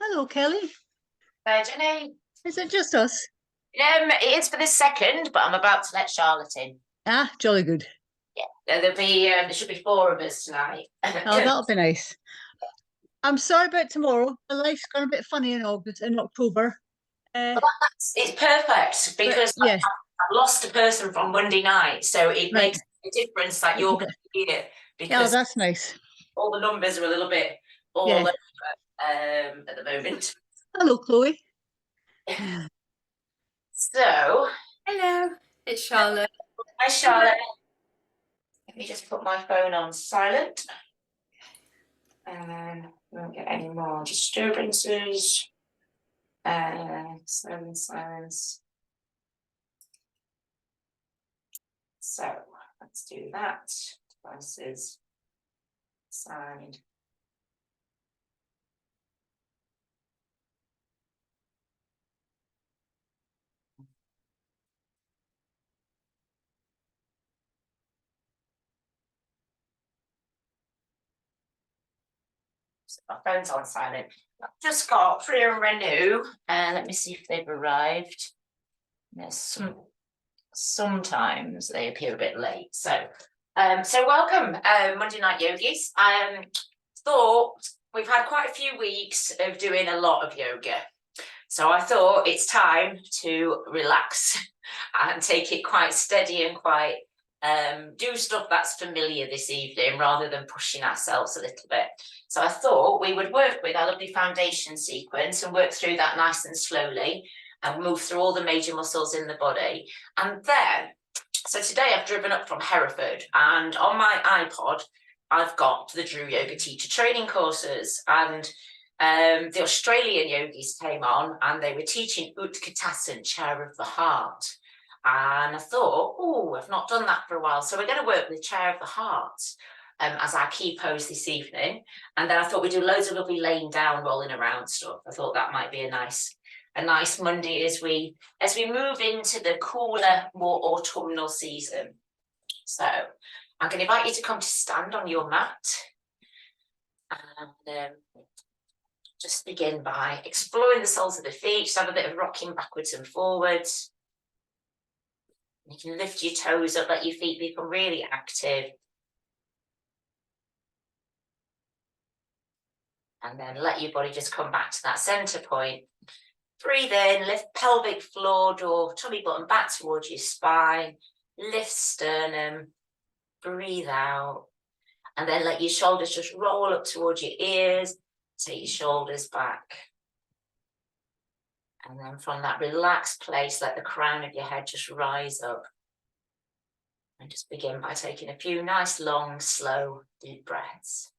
Hello, Kelly. Jenny. Is it just us? It is for this second, but I'm about to let Charlotte in. Ah, jolly good. Yeah, there should be four of us tonight. Oh, that'll be nice. I'm sorry about tomorrow. My life's gone a bit funny in October. Uh, It's perfect but because yeah, I've lost a person from Monday night, so it right. makes a difference that Makes a you're bit. here Yeah, because that's nice. all the numbers are a little bit all Yeah. over at the moment. Hello, Chloe. So, Hello, it's Charlotte. hi Charlotte. Let me just put my phone on silent, and then we won't get any more disturbances. Silence. So let's do that. Devices signed. So my phone's on silent. I've just got Freya and Renew, and let me see if they've arrived. There's sometimes they appear a bit late. So welcome, Monday Night Yogis. Thought we've had quite a few weeks of doing a lot of yoga. So I thought it's time to relax and take it quite steady and quite do stuff that's familiar this evening rather than pushing ourselves a little bit. So I thought we would work with our lovely foundation sequence and work through that nice and slowly and move through all the major muscles in the body. And then, so today I've driven up from Hereford, and on my iPod, I've got the Drew Yoga teacher training courses, and the Australian yogis came on and they were teaching Utkatasana, chair of the heart. And I thought, oh, I've not done that for a while. So we're going to work with chair of the heart as our key pose this evening. And then I thought we'd do loads of lovely laying down, rolling around stuff. I thought that might be a nice Monday as we move into the cooler, more autumnal season. So I'm going to invite you to come to stand on your mat. And just begin by exploring the soles of the feet. Just have a bit of rocking backwards and forwards. You can lift your toes up, let your feet become really active. And then let your body just come back to that center point. Breathe in, lift pelvic floor, draw tummy button back towards your spine. Lift sternum, breathe out. And then let your shoulders just roll up towards your ears. Take your shoulders back. And then from that relaxed place, let the crown of your head just rise up. And just begin by taking a few nice, long, slow, deep breaths.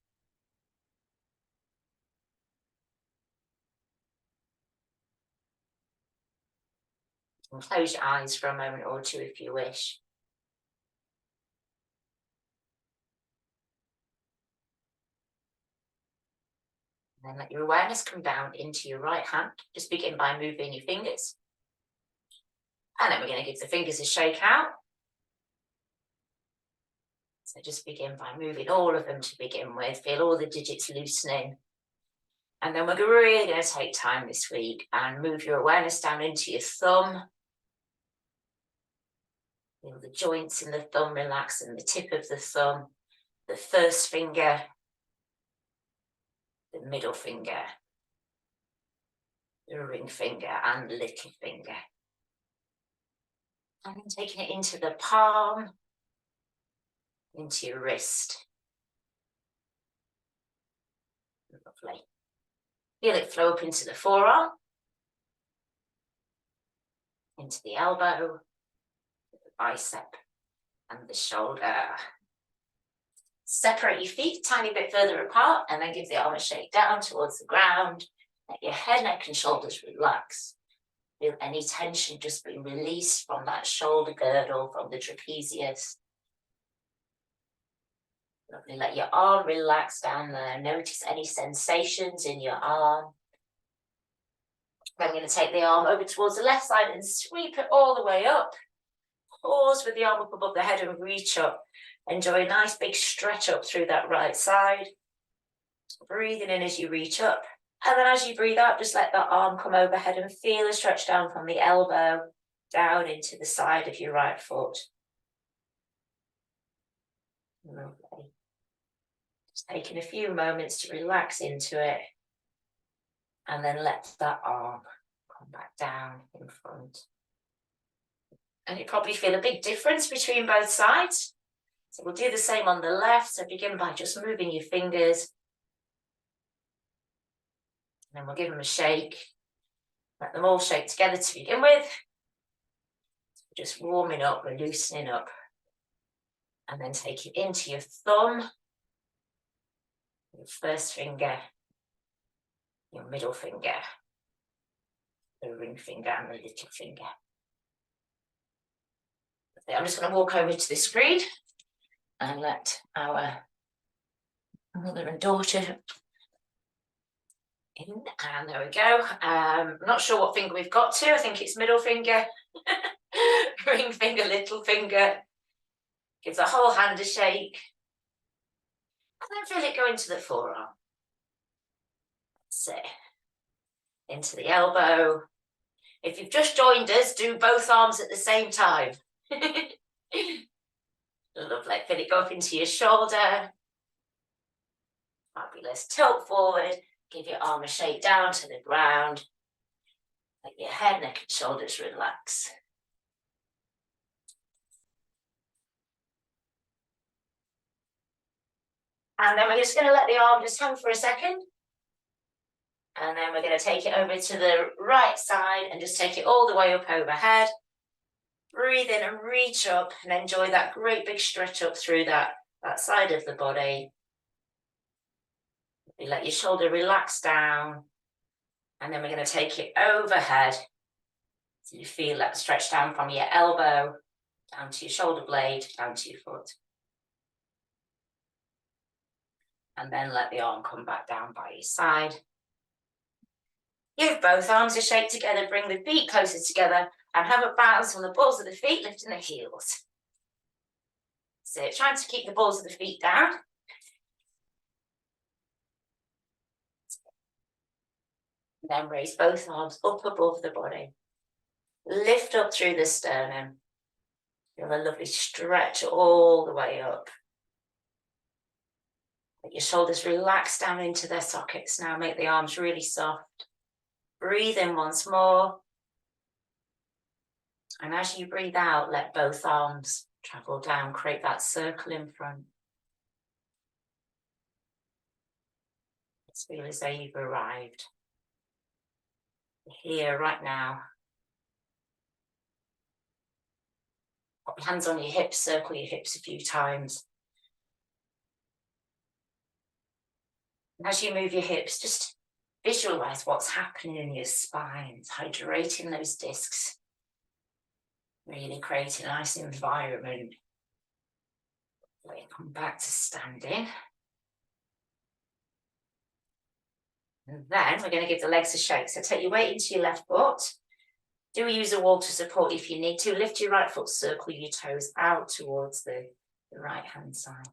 And close your eyes for a moment or two if you wish. And then let your awareness come down into your right hand. Just begin by moving your fingers. And then we're going to give the fingers a shake out. So just begin by moving all of them to begin with. Feel all the digits loosening. And then we're really going to take time this week and move your awareness down into your thumb. Feel the joints in the thumb relax and the tip of the thumb, the first finger, the middle finger, the ring finger and little finger. And then taking it into the palm, into your wrist. Lovely. Feel it flow up into the forearm, into the elbow, the bicep and the shoulder. Separate your feet a tiny bit further apart and then give the arm a shake down towards the ground. Let your head, neck and shoulders relax. Feel any tension just being released from that shoulder girdle, from the trapezius. Lovely. Let your arm relax down there. Notice any sensations in your arm. I'm going to take the arm over towards the left side and sweep it all the way up. Pause with the arm up above the head and reach up. Enjoy a nice big stretch up through that right side. Breathing in as you reach up And then as you breathe out, just let that arm come overhead and feel a stretch down from the elbow down into the side of your right foot. Lovely. Just taking a few moments to relax into it. And then let that arm come back down in front. And you probably feel a big difference between both sides. So we'll do the same on the left. So begin by just moving your fingers. And then we'll give them a shake. Let them all shake together to begin with. Just warming up, we're loosening up. And then take it into your thumb, your first finger, your middle finger, the ring finger and the little finger. I'm just going to walk over to the screen and let our mother and daughter in. And there we go. I'm not sure what finger we've got to. I think it's middle finger, ring finger, little finger. Give the whole hand a shake. And then feel it go into the forearm. That's it. Into the elbow. If you've just joined us, do both arms at the same time. Lovely. Feel it go up into your shoulder. Fabulous. Tilt forward. Give your arm a shake down to the ground. Let your head, neck and shoulders relax. And then we're just going to let the arm just hang for a second. And then we're going to take it over to the right side and just take it all the way up overhead. Breathe in and reach up and enjoy that great big stretch up through that side of the body. You let your shoulder relax down. And then we're going to take it overhead. So you feel that stretch down from your elbow, down to your shoulder blade, down to your foot. And then let the arm come back down by your side. Give both arms a shake together, bring the feet closer together and have a bounce on the balls of the feet, lifting the heels. So trying to keep the balls of the feet down. And then raise both arms up above the body. Lift up through the sternum. Feel a lovely stretch all the way up. Let your shoulders relax down into their sockets now. Make the arms really soft. Breathe in once more. And as you breathe out, let both arms travel down, create that circle in front. Let's feel as though you've arrived here right now. Put your hands on your hips, circle your hips a few times. And as you move your hips, just visualize what's happening in your spine, hydrating those discs. Really creating a nice environment. Come back to standing. And then we're going to give the legs a shake. So take your weight into your left foot. Do use a wall to support if you need to. Lift your right foot, circle your toes out towards the right hand side.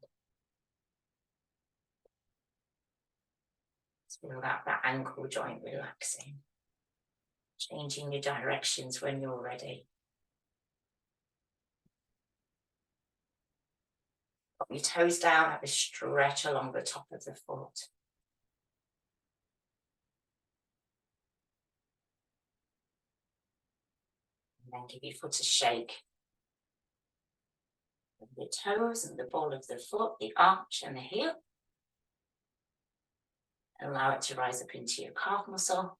Feel that ankle joint relaxing. Changing your directions when you're ready. Put your toes down, have a stretch along the top of the foot. And then give your foot a shake. The toes and the ball of the foot, the arch and the heel. Allow it to rise up into your calf muscle.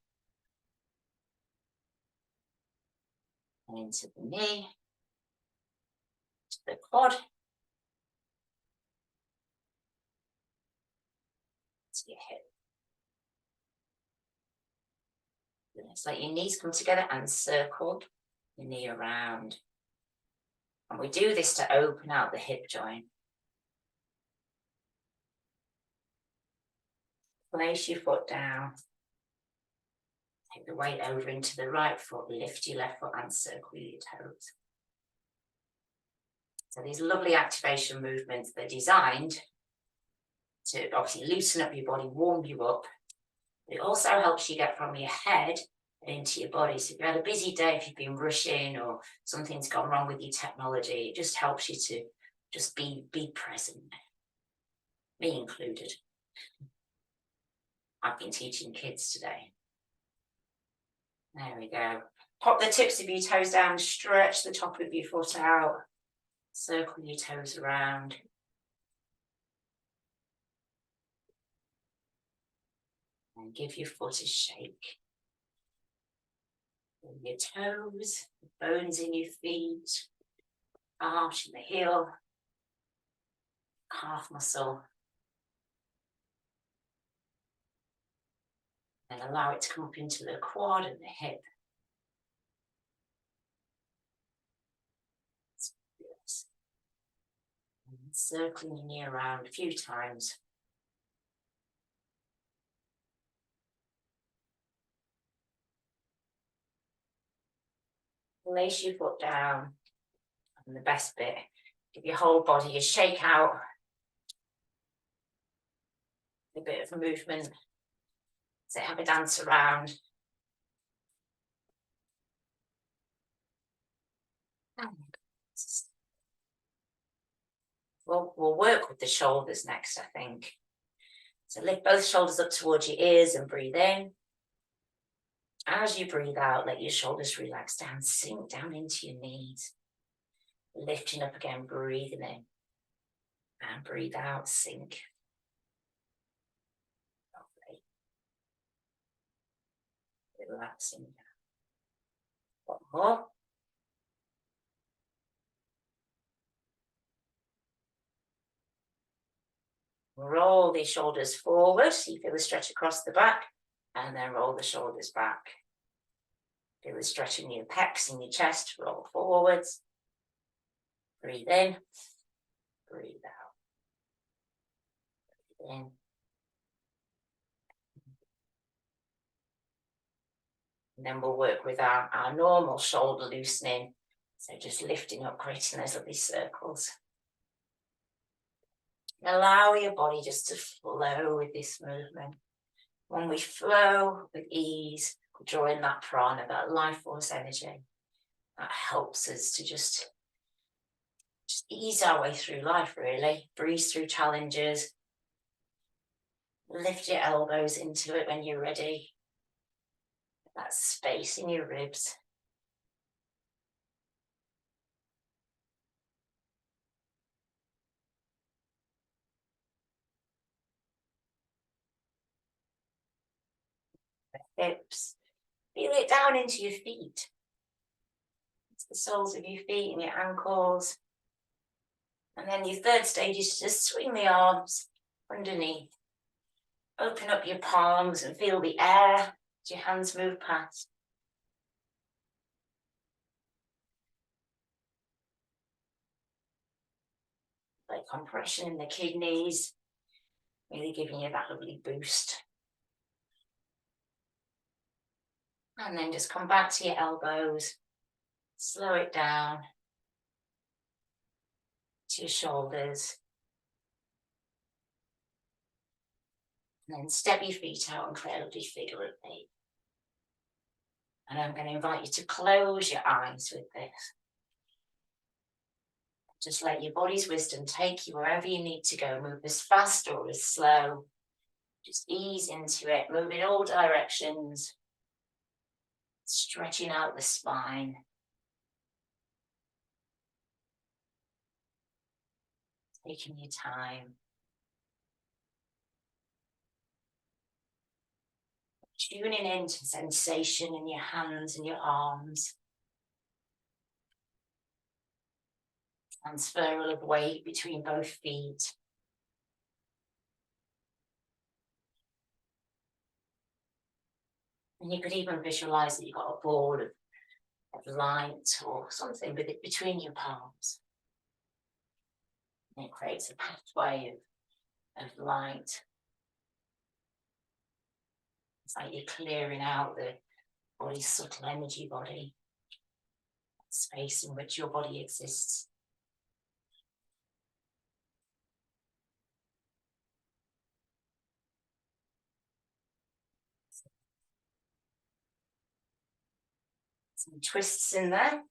And into the knee. To the quad. To your hip. It's like your knees come together and circle the knee around. And we do this to open out the hip joint. Place your foot down. Take the weight over into the right foot. Lift your left foot and circle your toes. So these lovely activation movements, they're designed to obviously loosen up your body, warm you up, It also helps you get from your head and into your body. So if you had a busy day, if you've been rushing or something's gone wrong with your technology, it just helps you to just be present. Me included. I've been teaching kids today. There we go. Pop the tips of your toes down, stretch the top of your foot out, circle your toes around. And give your foot a shake. Your toes, the bones in your feet, arch in the heel, calf muscle. And allow it to come up into the quad and the hip. And circling your knee around a few times. Place your foot down. And the best bit, give your whole body a shake out. A bit of movement. So have a dance around. We'll work with the shoulders next, I think. So lift both shoulders up towards your ears and breathe in. As you breathe out, let your shoulders relax down, sink down into your knees. Lifting up again, breathing in. And breathe out, sink. Lovely. Relaxing down. One more. Roll the shoulders forward, so you feel the stretch across the back, and then roll the shoulders back. Feel the stretch in your pecs and your chest, roll forwards. Breathe in, breathe out. Breathe in. And then we'll work with our normal shoulder loosening. So just lifting up, creating those lovely circles. Allow your body just to flow with this movement. When we flow with ease, we draw in that prana, that life force energy. That helps us to just ease our way through life, really. Breeze through challenges. Lift your elbows into it when you're ready. That space in your ribs. The hips. Feel it down into your feet. It's the soles of your feet and your ankles. And then your third stage is to just swing the arms underneath. Open up your palms and feel the air as your hands move past. Like compression in the kidneys, really giving you that lovely boost. And then just come back to your elbows, slow it down to your shoulders. And then step your feet out and create a lovely figure of eight. And I'm going to invite you to close your eyes with this. Just let your body's wisdom take you wherever you need to go. Move as fast or as slow. Just ease into it. Move in all directions. Stretching out the spine. Taking your time. Tuning into sensation in your hands and your arms. Transferal of weight between both feet. And you could even visualize that you've got a ball of light or something with it between your palms. And it creates a pathway of light. It's like you're clearing out the body's subtle energy body, space in which your body exists. Some twists in there.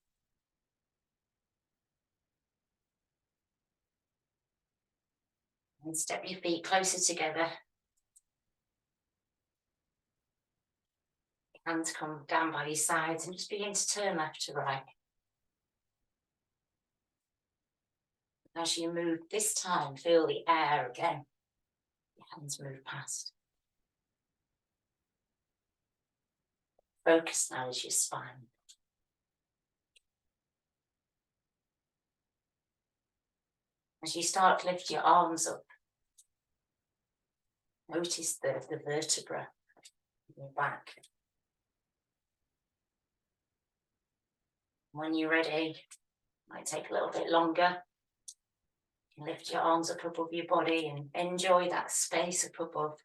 And step your feet closer together. Hands come down by your sides and just begin to turn left to right. As you move this time, feel the air again. Your hands move past. Focus now is your spine. As you start to lift your arms up, notice the vertebra in your back. When you're ready, might take a little bit longer. You can lift your arms up above your body and enjoy that space up above.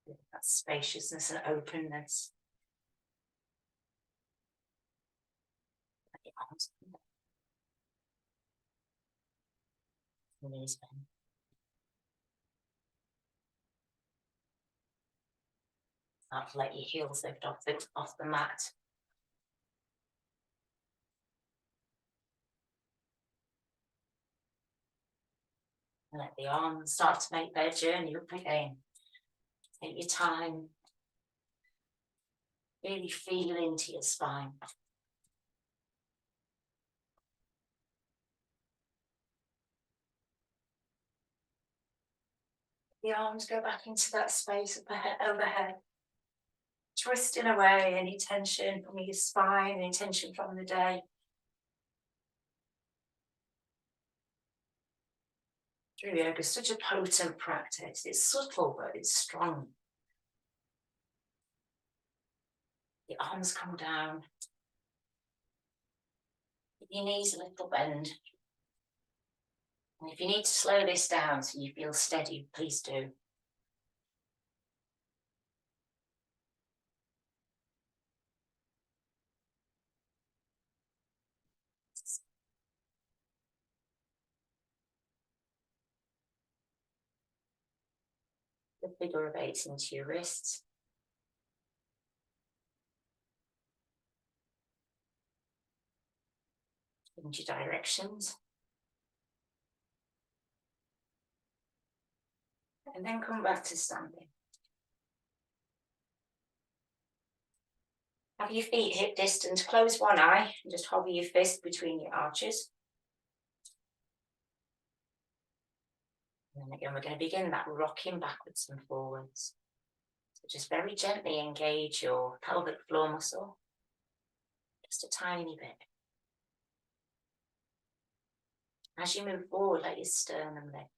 That spaciousness and openness. Let your arms come down. Knees bend. Start to let your heels lift off the mat. And let the arms start to make their journey up again. Take your time. Really feel into your spine. The arms go back into that space overhead. Twisting away any tension from your spine, any tension from the day. True yoga is such a potent practice. It's subtle, but it's strong. The arms come down. Give your knees a little bend. And if you need to slow this down so you feel steady, please do. The figure of 8 into your wrists. Into directions. And then come back to standing. Have your feet hip distance, close one eye and just hover your fist between your arches. And then again, we're going to begin that rocking backwards and forwards. So just very gently engage your pelvic floor muscle. Just a tiny bit. As you move forward, let your sternum lift.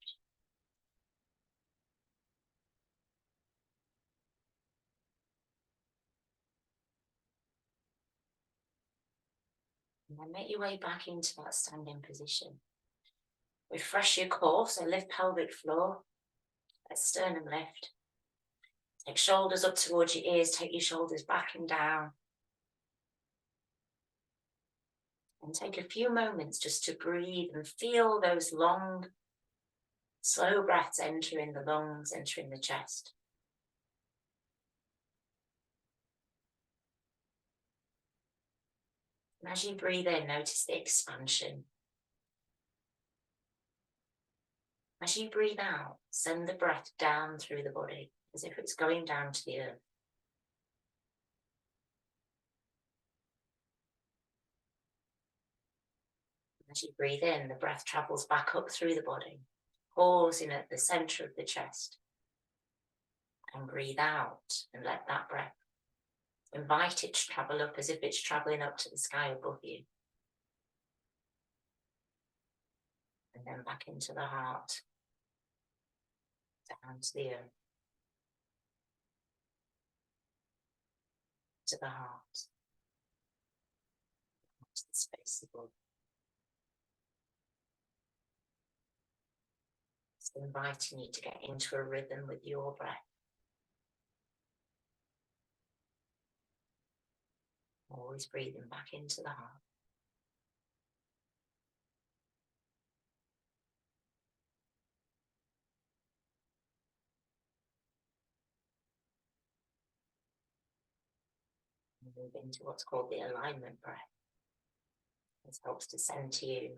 And then make your way back into that standing position. Refresh your core, so lift pelvic floor. Let sternum lift. Take shoulders up towards your ears, take your shoulders back and down. And take a few moments just to breathe and feel those long, slow breaths entering the lungs, entering the chest. And as you breathe in, notice the expansion. As you breathe out, send the breath down through the body, as if it's going down to the earth. As you breathe in, the breath travels back up through the body, pausing at the center of the chest. And breathe out and let that breath, invite it to travel up as if it's traveling up to the sky above you. And then back into the heart, down to the earth, to the heart, to the space above. So inviting you to get into a rhythm with your breath. Always breathing back into the heart. Move into what's called the alignment breath. This helps to center you,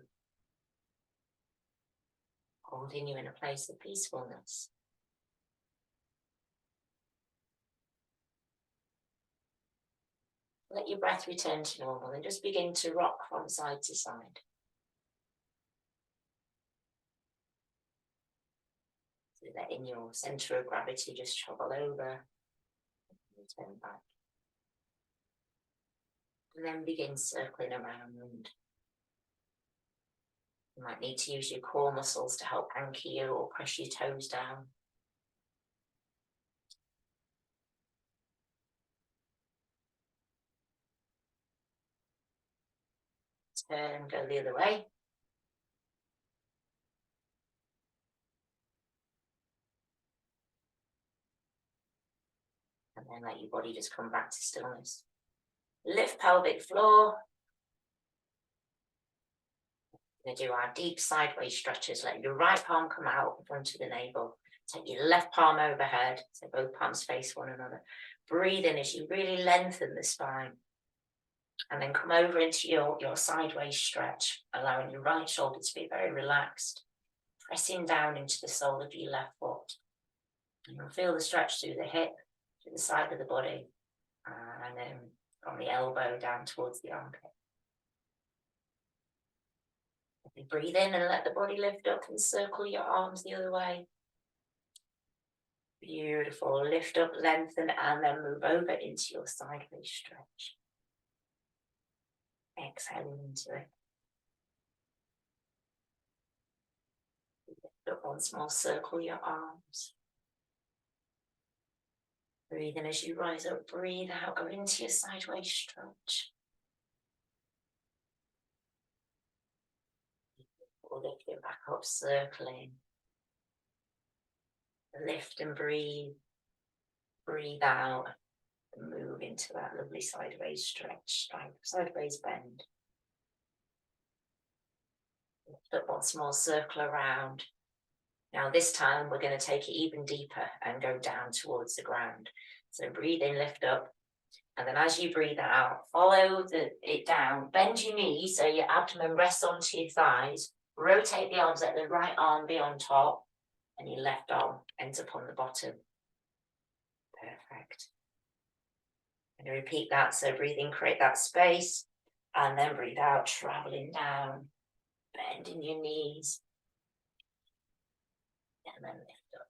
holding you in a place of peacefulness. Let your breath return to normal and just begin to rock from side to side. So letting your center of gravity just travel over and turn back. And then begin circling around. You might need to use your core muscles to help anchor you or press your toes down. Turn, go the other way. And then let your body just come back to stillness. Lift pelvic floor. We're going to do our deep sideways stretches. Let your right palm come out in front of the navel. Take your left palm overhead, so both palms face one another. Breathe in as you really lengthen the spine. And then come over into your sideways stretch, allowing your right shoulder to be very relaxed. Pressing down into the sole of your left foot. And you'll feel the stretch through the hip, to the side of the body, and then from the elbow down towards the armpit. You breathe in and let the body lift up and circle your arms the other way. Beautiful. Lift up, lengthen, and then move over into your sideways stretch. Exhaling into it. Lift up once more, circle your arms. Breathe in as you rise up, breathe out, go into your sideways stretch. Or lift it back up, circling. Lift and breathe. Breathe out and move into that lovely sideways stretch, sideways bend. Lift up once more, circle around. Now this time we're going to take it even deeper and go down towards the ground. So breathe in, lift up. And then as you breathe out, follow it down. Bend your knees so your abdomen rests onto your thighs. Rotate the arms, let the right arm be on top. And your left arm ends up on the bottom. Perfect. And repeat that. So breathe in, create that space. And then breathe out, traveling down. Bending your knees. And then lift up.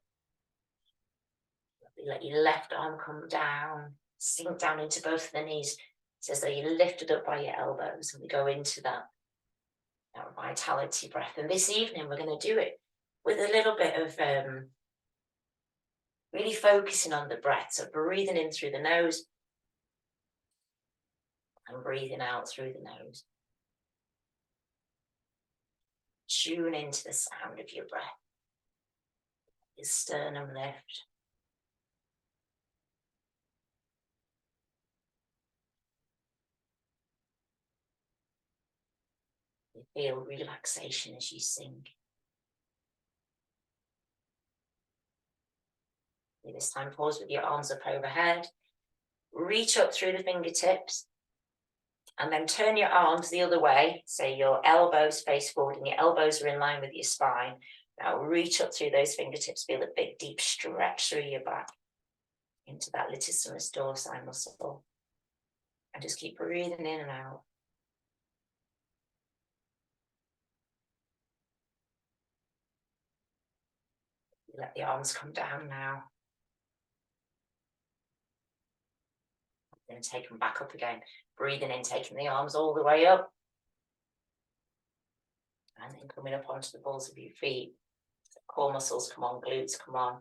Let your left arm come down, sink down into both of the knees. It's as though you're lifted up by your elbows, and we go into that vitality breath. And this evening we're going to do it with a little bit of really focusing on the breath. So breathing in through the nose and breathing out through the nose. Tune into the sound of your breath. Your sternum lift. You feel relaxation as you sink. This time pause with your arms up overhead. Reach up through the fingertips. And then turn your arms the other way. So your elbows face forward and your elbows are in line with your spine. Now reach up through those fingertips. Feel a big deep stretch through your back into that latissimus dorsi muscle. And just keep breathing in and out. Let the arms come down now. Then take them back up again. Breathing in, taking the arms all the way up. And then coming up onto the balls of your feet. Core muscles come on, glutes come on.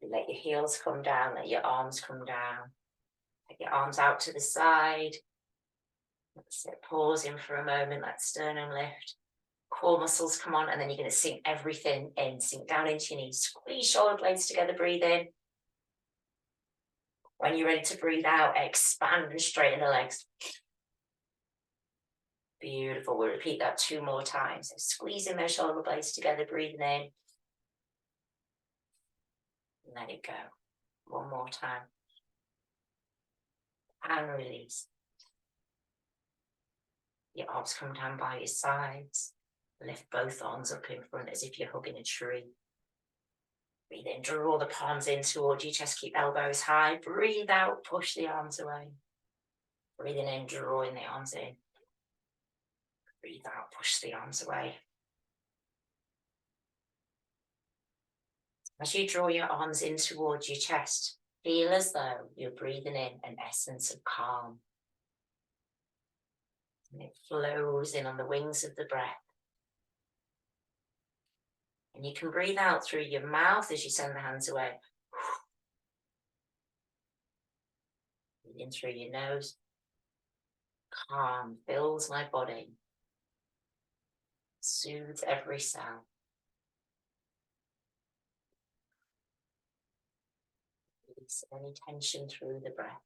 Let your heels come down, let your arms come down. Take your arms out to the side. That's it, pausing for a moment, let sternum lift. Core muscles come on, and then you're going to sink everything in. Sink down into your knees. Squeeze shoulder blades together, breathe in. When you're ready to breathe out, expand and straighten the legs. Beautiful. We'll repeat that 2 more times. So squeezing those shoulder blades together, breathing in. Let it go. 1 more time. and release. Your arms come down by your sides. Lift both arms up in front as if you're hugging a tree. Breathe in, draw the palms in towards your chest, keep elbows high. Breathe out, push the arms away. Breathing in, drawing the arms in. Breathe out, push the arms away. As you draw your arms in towards your chest, feel as though you're breathing in an essence of calm. And it flows in on the wings of the breath. And you can breathe out through your mouth as you send the hands away. Breathe in through your nose. Calm fills my body. Soothes every cell. Release any tension through the breath.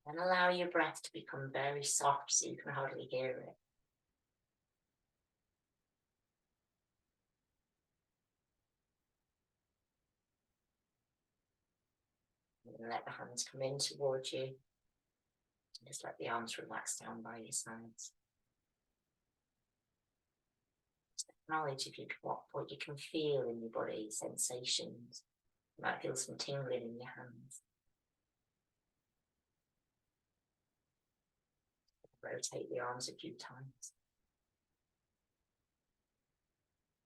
And allow your breath to become very soft so you can hardly hear it. And let the hands come in towards you. Just let the arms relax down by your sides. Just acknowledge if you what you can feel in your body, sensations. You might feel some tingling in your hands. Rotate the arms a few times.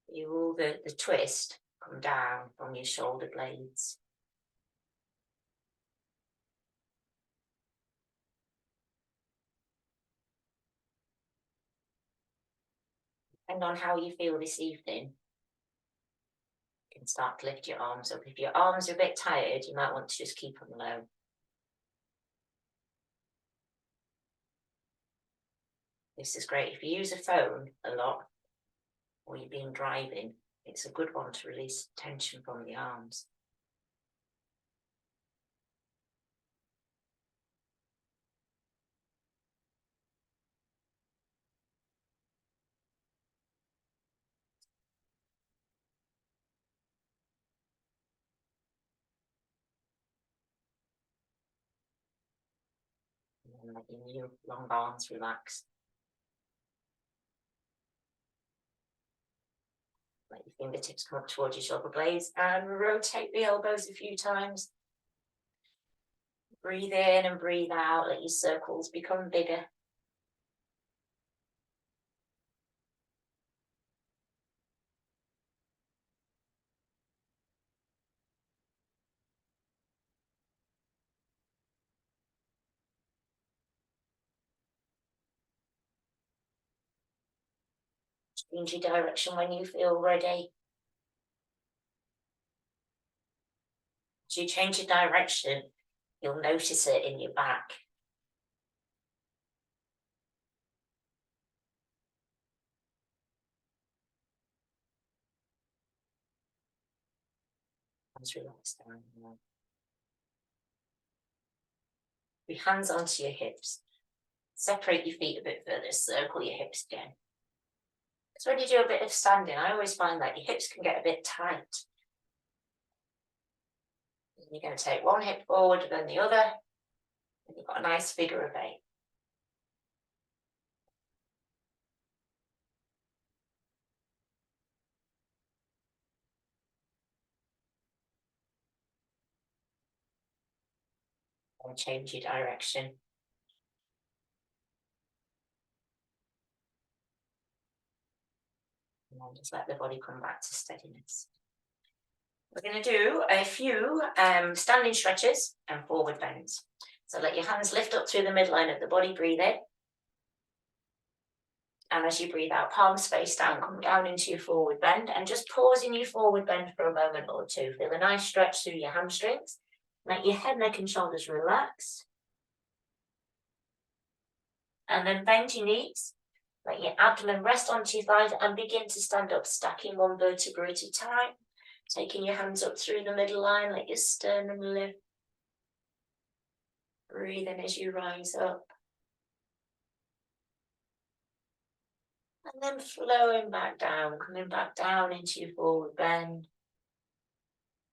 Feel the twist come down from your shoulder blades. Depending on how you feel this evening, you can start to lift your arms up. If your arms are a bit tired, you might want to just keep them low. This is great. If you use a phone a lot, or you've been driving, it's a good one to release tension from the arms. And then let your new long arms relax. Let your fingertips come up towards your shoulder blades and rotate the elbows a few times. Breathe in and breathe out. Let your circles become bigger. Change your direction when you feel ready. As you change your direction, you'll notice it in your back. Hands relax down now. Your hands onto your hips. Separate your feet a bit further, circle your hips again. Because when you do a bit of standing, I always find that your hips can get a bit tight. And you're going to take one hip forward, then the other, and you've got a nice figure of 8. And change your direction. And then just let the body come back to steadiness. We're going to do a few standing stretches and forward bends. So let your hands lift up through the midline of the body, breathe in. And as you breathe out, palms face down, come down into your forward bend and just pause in your forward bend for a moment or two. Feel a nice stretch through your hamstrings. Let your head, neck and shoulders relax. And then bend your knees. Let your abdomen rest onto your thighs and begin to stand up, stacking one vertebra at a time. Taking your hands up through the middle line, let your sternum lift. Breathe in as you rise up. And then flowing back down, coming back down into your forward bend.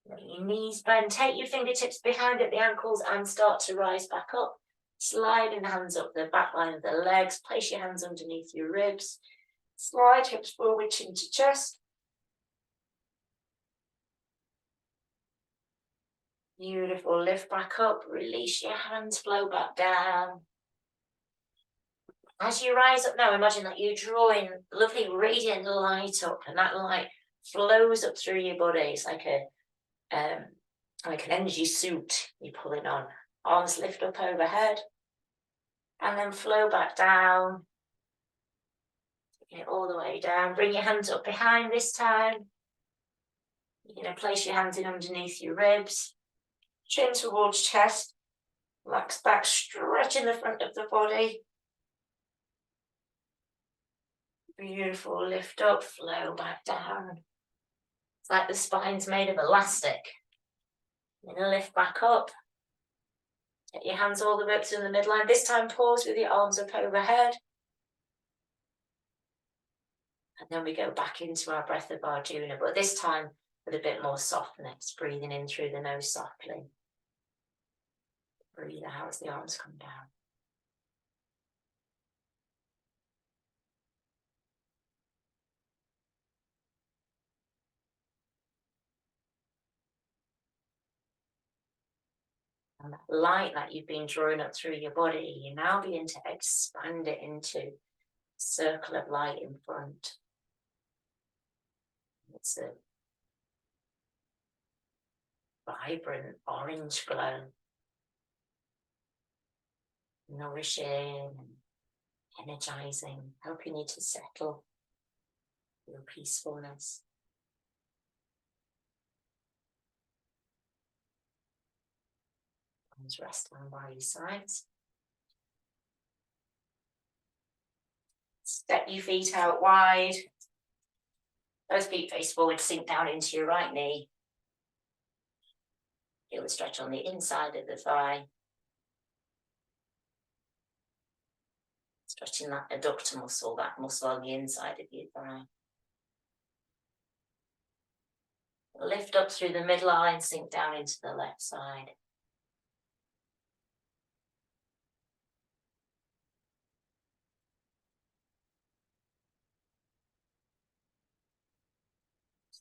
Let your knees bend. Take your fingertips behind at the ankles and start to rise back up. Sliding the hands up the back line of the legs. Place your hands underneath your ribs. Slide hips forward, chin to chest. Beautiful. Lift back up. Release your hands. Flow back down. As you rise up now, imagine that you're drawing lovely radiant light up, and that light flows up through your body. It's like an energy suit you're pulling on. Arms lift up overhead, and then flow back down. Taking it all the way down. Bring your hands up behind this time. You're going to place your hands in underneath your ribs. Chin towards chest. Relax back, stretching the front of the body. Beautiful, lift up, flow back down. It's like the spine's made of elastic. You're going to lift back up. Get your hands all the way up to the midline. This time pause with your arms up overhead. And then we go back into our breath of Arjuna, but this time with a bit more softness, breathing in through the nose softly. Breathe out as the arms come down. And that light that you've been drawing up through your body, you now begin to expand it into a circle of light in front. It's a vibrant orange glow, nourishing and energizing, helping you to settle your peacefulness. Arms rest down by your sides. Step your feet out wide. Both feet face forward, sink down into your right knee. Feel the stretch on the inside of the thigh. Stretching that adductor muscle, that muscle on the inside of your thigh. Lift up through the midline, sink down into the left side.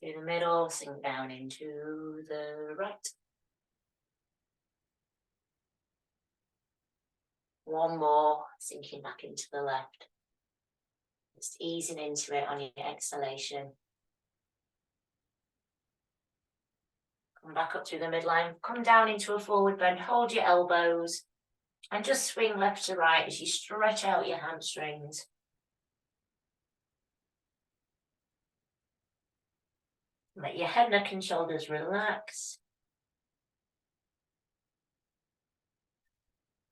Through the middle, sink down into the right. One more, sinking back into the left. Just easing into it on your exhalation. Come back up through the midline, come down into a forward bend, hold your elbows, and just swing left to right as you stretch out your hamstrings. Let your head, neck and shoulders relax.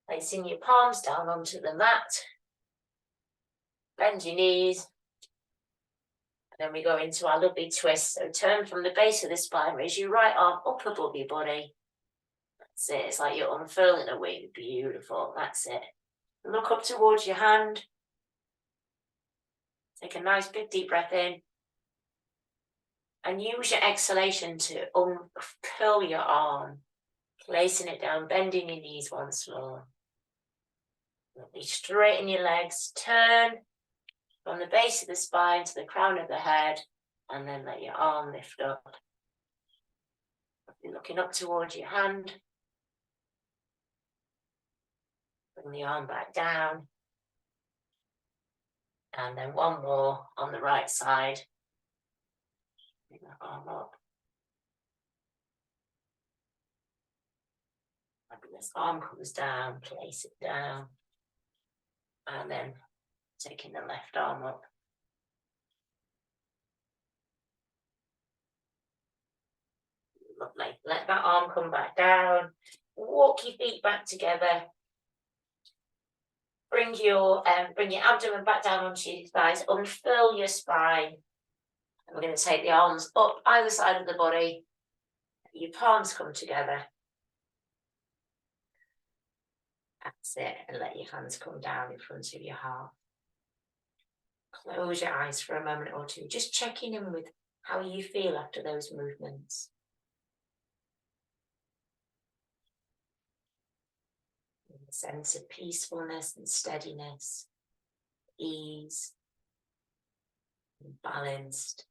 Placing your palms down onto the mat. Bend your knees. And then we go into our lovely twist. So turn from the base of the spine, raise your right arm up above your body. That's it. It's like you're unfurling a wing. Beautiful. That's it. Look up towards your hand. Take a nice big deep breath in. And use your exhalation to uncurl your arm. Placing it down, bending your knees once more. Straighten your legs. Turn from the base of the spine to the crown of the head. And then let your arm lift up. You're looking up towards your hand. Bring the arm back down. And then one more on the right side. Bring that arm up. And this arm comes down, place it down. And then taking the left arm up. Lovely. Let that arm come back down. Walk your feet back together. Bring your abdomen back down onto your thighs. Unfurl your spine. And we're going to take the arms up either side of the body. Your palms come together. That's it. And let your hands come down in front of your heart. Close your eyes for a moment or two. Just checking in with how you feel after those movements. sense of peacefulness and steadiness, ease, and balanced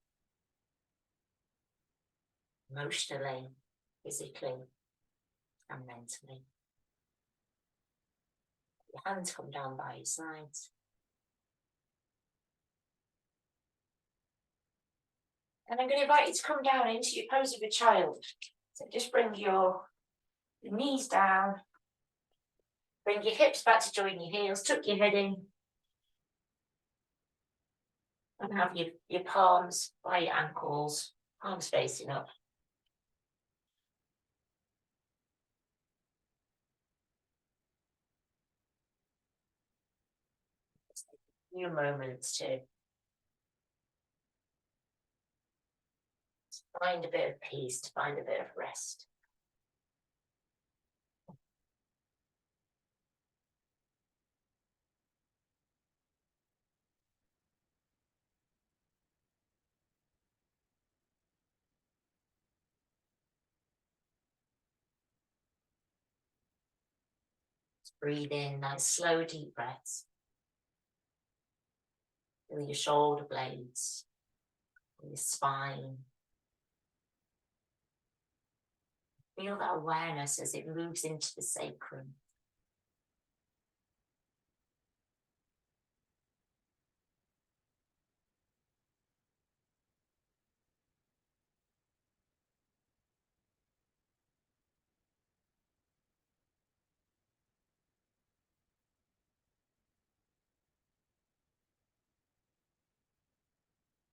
emotionally, physically, and mentally. Your hands come down by your sides. And I'm going to invite you to come down into your pose of a child. So just bring your knees down, bring your hips back to join your heels, tuck your head in, and have your palms by your ankles, palms facing up. Just take a few moments to find a bit of peace, to find a bit of rest. Breathe in nice, slow, deep breaths. Feel your shoulder blades, your spine. Feel that awareness as it moves into the sacrum.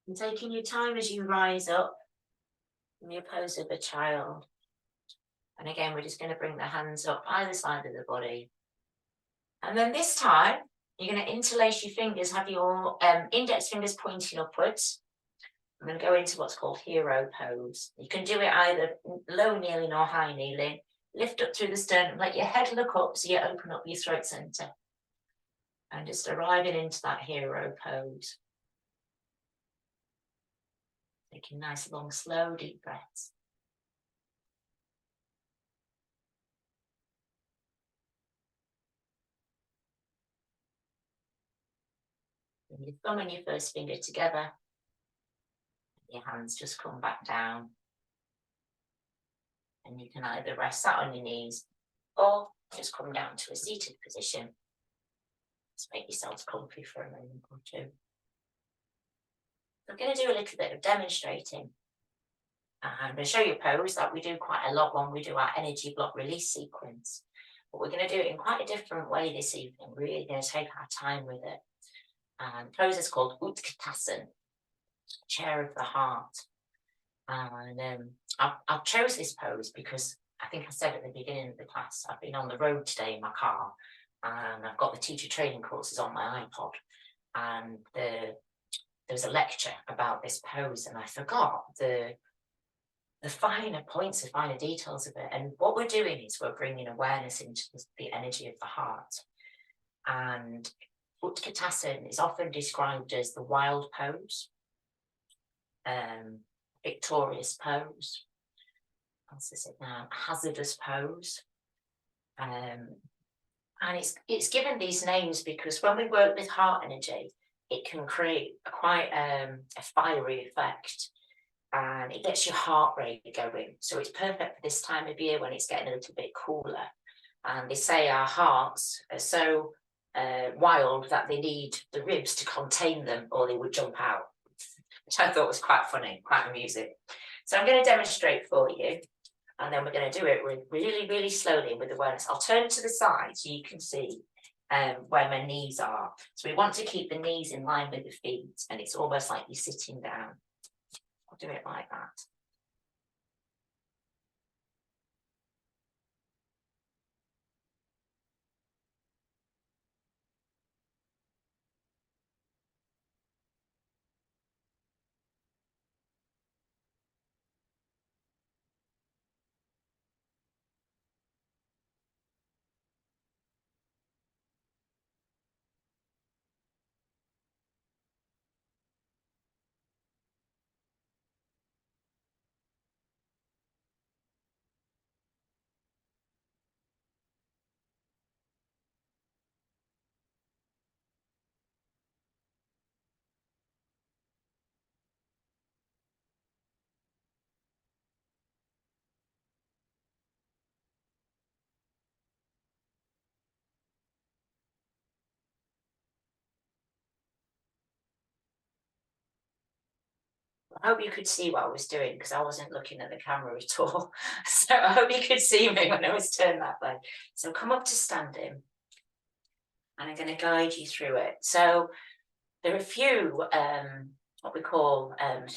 And taking your time as you rise up from your pose of a child. And again, we're just going to bring the hands up either side of the body. And then this time, you're going to interlace your fingers, have your index fingers pointing upwards. I'm going to go into what's called hero pose. You can do it either low kneeling or high kneeling. Lift up through the sternum, let your head look up so you open up your throat center. And just arriving into that hero pose. Taking nice, long, slow, deep breaths. Bring your thumb and your first finger together. Your hands just come back down. And you can either rest that on your knees or just come down to a seated position. Just make yourselves comfy for a moment or two. I'm going to do a little bit of demonstrating. I'm going to show you a pose that we do quite a lot when we do our energy block release sequence. But we're going to do it in quite a different way this evening. We're really going to take our time with it. And the pose is called Utkatasana, chair of the heart. And I've chose this pose because I think I said at the beginning of the class, I've been on the road today in my car and I've got the teacher training courses on my iPod. And there was a lecture about this pose and I forgot the finer points, the finer details of it. And what we're doing is we're bringing awareness into the energy of the heart. And Utkatasana is often described as the wild pose, victorious pose, what's it now, hazardous pose. And it's given these names because when we work with heart energy, it can create quite a fiery effect. And it gets your heart rate going. So it's perfect for this time of year when it's getting a little bit cooler. And they say our hearts are so wild that they need the ribs to contain them or they would jump out, which I thought was quite funny, quite amusing. So I'm going to demonstrate for you. And then we're going to do it really, really slowly with awareness. I'll turn to the side so you can see where my knees are. So we want to keep the knees in line with the feet. And it's almost like you're sitting down. I'll do it like that. I hope you could see what I was doing because I wasn't looking at the camera at all. So I hope you could see me when I was turned that way. So come up to standing and I'm going to guide you through it. So there are a few what we call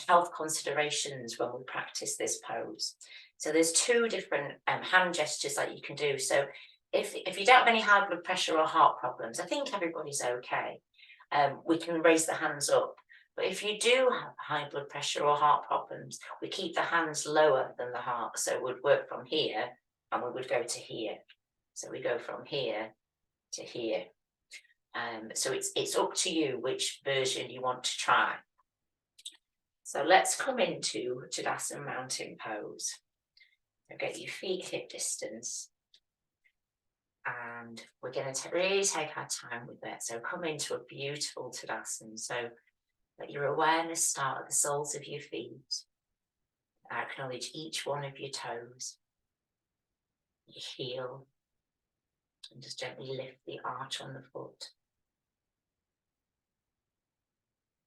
health considerations when we practice this pose. So there's two different hand gestures that you can do. So if you don't have any high blood pressure or heart problems, I think everybody's okay. We can raise the hands up. But if you do have high blood pressure or heart problems, we keep the hands lower than the heart. So we'd work from here and we would go to here. So we go from here to here. So it's up to you which version you want to try. So let's come into Utkatasana mountain pose. So get your feet hip distance. And we're going to really take our time with it. So come into a beautiful Utkatasana. So let your awareness start at the soles of your feet. Acknowledge each one of your toes, your heel, and just gently lift the arch on the foot.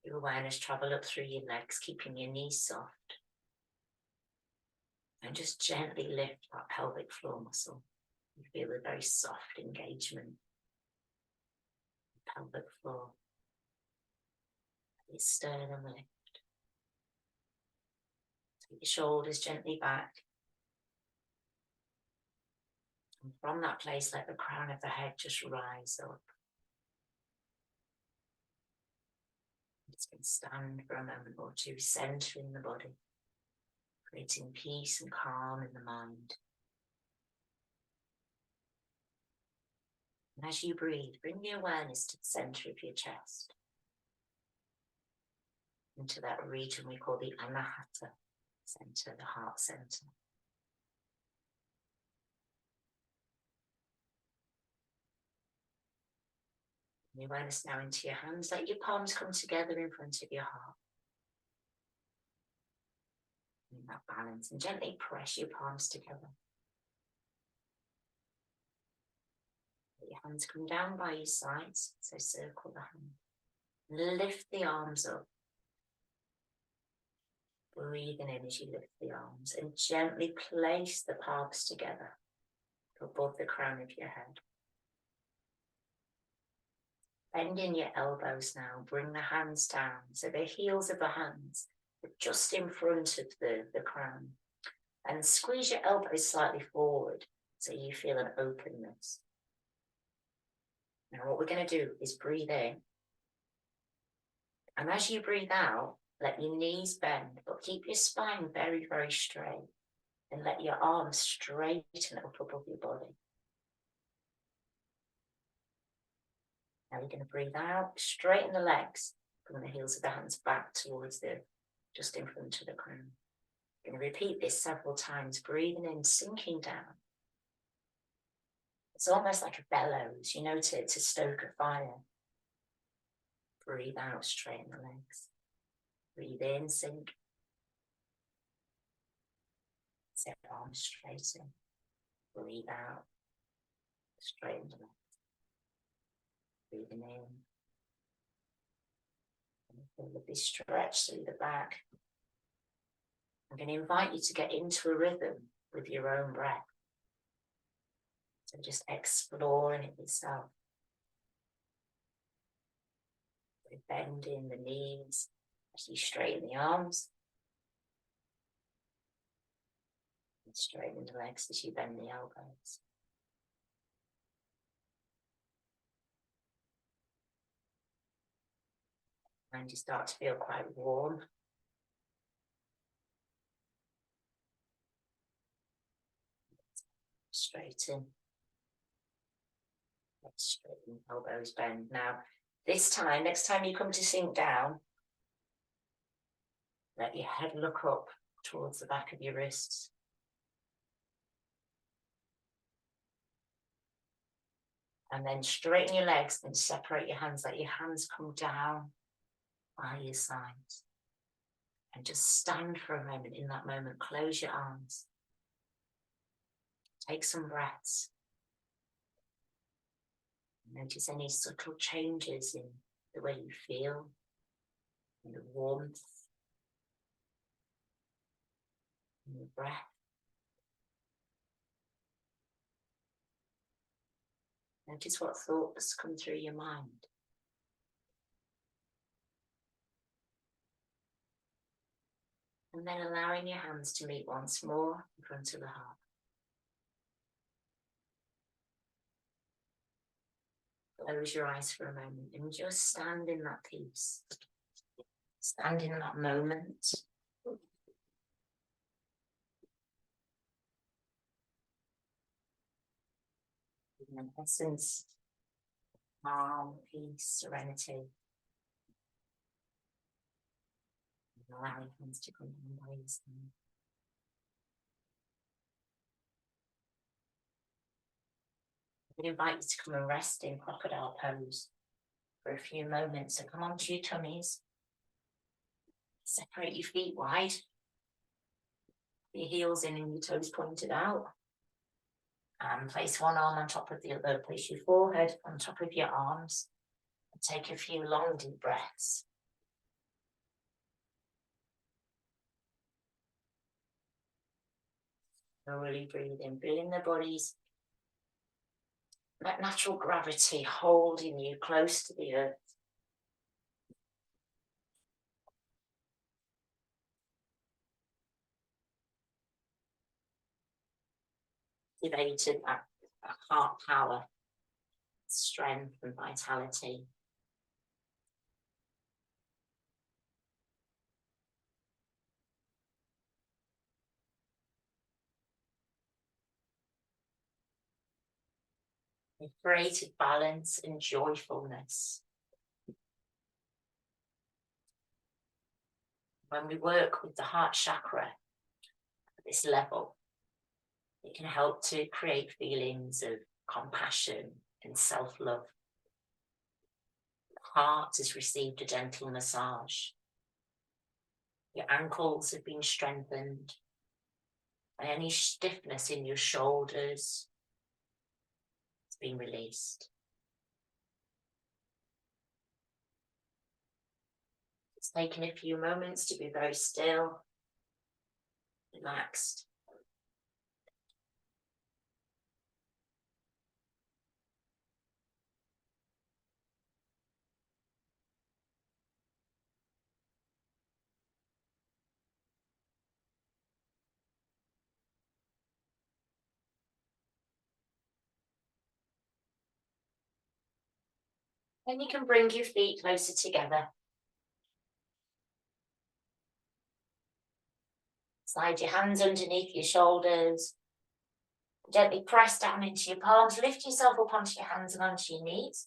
Your awareness travel up through your legs, keeping your knees soft. And just gently lift that pelvic floor muscle. You feel a very soft engagement. Pelvic floor. Your sternum lift. Take your shoulders gently back. And from that place, let the crown of the head just rise up. Just going to stand for a moment or two, centering the body, creating peace and calm in the mind. And as you breathe, bring the awareness to the center of your chest, into that region we call the anahata center, the heart center. The awareness now into your hands. Let your palms come together in front of your heart. In that balance, and gently press your palms together. Let your hands come down by your sides, so circle the hand. Lift the arms up. Breathing in as you lift the arms, and gently place the palms together above the crown of your head. Bend in your elbows now, bring the hands down, so the heels of the hands are just in front of the crown. And squeeze your elbows slightly forward, so you feel an openness. Now what we're going to do is breathe in. And as you breathe out, let your knees bend, but keep your spine very, very straight. And let your arms straighten up above your body. Now we're going to breathe out, straighten the legs, bring the heels of the hands back towards just in front of the crown. We're going to repeat this several times, breathing in, sinking down. It's almost like a bellows, to stoke a fire. Breathe out, straighten the legs. Breathe in, sink. Set arms straighten. Breathe out, straighten the legs. Breathing in. And feel the big stretch through the back. I'm going to invite you to get into a rhythm with your own breath. So just exploring it yourself. We're bending the knees as you straighten the arms. And straighten the legs as you bend the elbows. And you start to feel quite warm. Straighten. Let's straighten, elbows bend. Now, this time, next time you come to sink down, let your head look up towards the back of your wrists. And then straighten your legs and separate your hands. Let your hands come down by your sides. And just stand for a moment. In that moment, close your arms. Take some breaths. Notice any subtle changes in the way you feel, in the warmth, And your breath. Notice what thoughts come through your mind. And then allowing your hands to meet once more in front of the heart. Close your eyes for a moment and just stand in that peace. Stand in that moment. In essence, calm, peace, serenity. And allow your hands to come down by your side. I would invite you to come and rest in crocodile pose for a few moments. So come onto your tummies. Separate your feet wide. Your heels in and your toes pointed out. And place one arm on top of the other. Place your forehead on top of your arms. And take a few long deep breaths. Slowly breathe in. Feeling the body's that natural gravity holding you close to the earth. Activated that heart power, strength and vitality. You've created balance and joyfulness. When we work with the heart chakra at this level, it can help to create feelings of compassion and self-love. The heart has received a gentle massage. Your ankles have been strengthened. And any stiffness in your shoulders has been released. It's taken a few moments to be very still, relaxed. Then you can bring your feet closer together. Slide your hands underneath your shoulders. Gently press down into your palms. Lift yourself up onto your hands and onto your knees.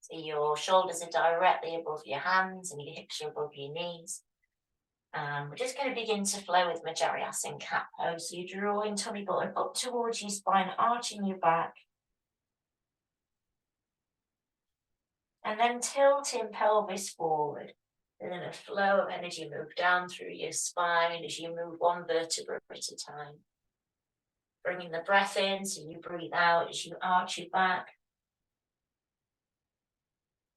So your shoulders are directly above your hands and your hips are above your knees. We're just going to begin to flow with Majariasana cat pose. So you're drawing tummy button up towards your spine, arching your back. And then tilting pelvis forward. And then a flow of energy move down through your spine as you move one vertebra at a time. Bringing the breath in, so you breathe out as you arch your back.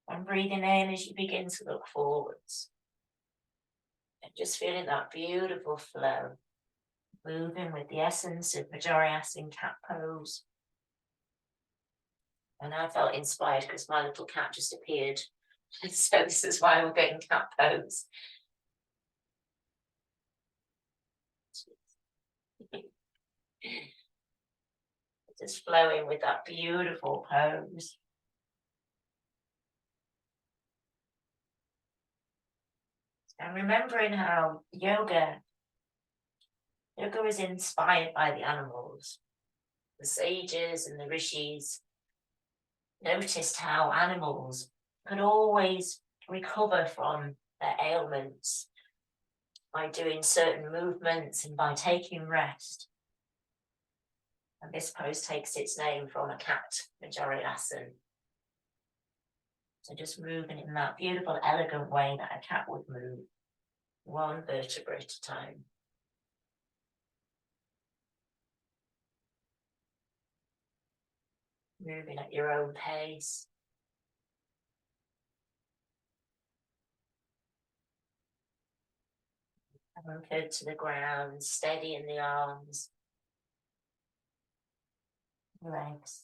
And breathing in as you begin to look forwards. And just feeling that beautiful flow. Moving with the essence of Majariasana cat pose. And I felt inspired because my little cat just appeared. So this is why we're getting cat pose. Just flowing with that beautiful pose. And remembering how yoga is inspired by the animals. The sages and the rishis noticed how animals could always recover from their ailments by doing certain movements and by taking rest. And this pose takes its name from a cat, Majariasana. So just moving in that beautiful, elegant way that a cat would move, one vertebra at a time. Moving at your own pace. Anchored to the ground, steady in the arms, legs.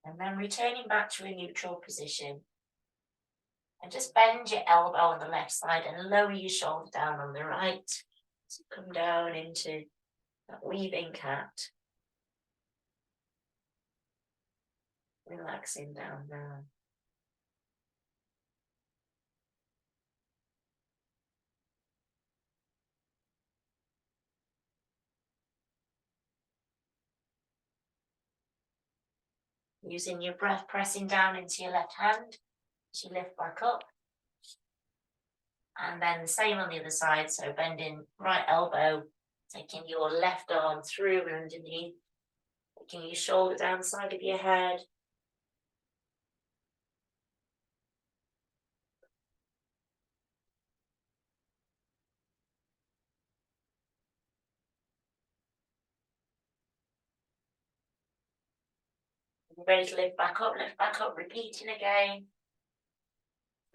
And then returning back to a neutral position. And just bend your elbow on the left side and lower your shoulder down on the right. So come down into that weaving cat. Relaxing down there. Using your breath, pressing down into your left hand as you lift back up. And then the same on the other side, so bending right elbow, taking your left arm through and underneath, taking your shoulder down the side of your head. Ready to lift back up, repeating again.